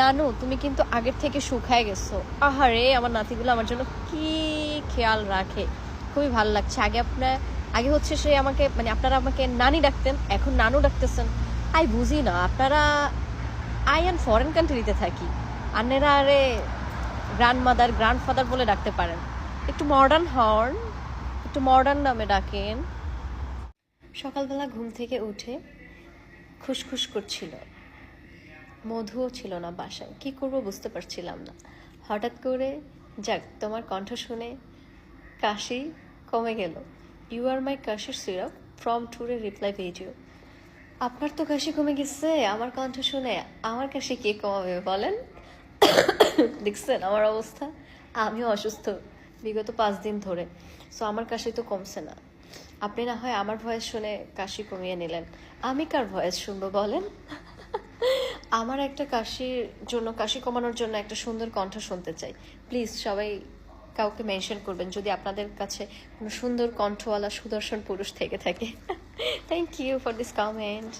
নানু তুমি কিন্তু আগের থেকে শুকায় গেছো। আহারে আমার নাতিগুলো আমার জন্য কি খেয়াল রাখে, খুবই ভালো লাগছে। আগে হচ্ছে সে আমাকে মানে আপনারা আমাকে নানি ডাকতেন, এখন নানু ডাকতেছেন। বুঝি না আপনারা ফরেন কান্ট্রিতে থাকি, আন্নেরা আরে গ্র্যান্ড মাদার গ্র্যান্ড ফাদার বলে ডাকতে পারেন, একটু মডার্ন হন, একটু মডার্ন নামে ডাকেন। সকালবেলা ঘুম থেকে উঠে খুশখুশ করছিল, মধুও ছিল না বাসায়, কি করব বুঝতে পারছিলাম না। হঠাৎ করে যাক তোমার কণ্ঠ শুনে কাশি কমে গেল। ইউ আর মাই কাশির সিরাপ ফ্রম ট্যুরে রিপ্লাই ভিডিও। আপনার তো কাশি কমে গেছে, আমার কণ্ঠ শুনে আমার কাশি কে কমাবে বলেন? দেখছেন আমার অবস্থা, আমিও অসুস্থ বিগত 5 দিন ধরে, সো আমার কাশি তো কমছে না। আপনি না হয় আমার ভয়েস শুনে কাশি কমিয়ে নিলেন, আমি কার ভয়েস শুনবো বলেন? আমার একটা কাশি কমানোর জন্য একটা সুন্দর কণ্ঠ শুনতে চাই। প্লিজ সবাই কাউকে মেনশন করবেন যদি আপনাদের কাছে কোনো সুন্দর কণ্ঠওয়ালা সুদর্শন পুরুষ থেকে থাকে। Thank you for this comment.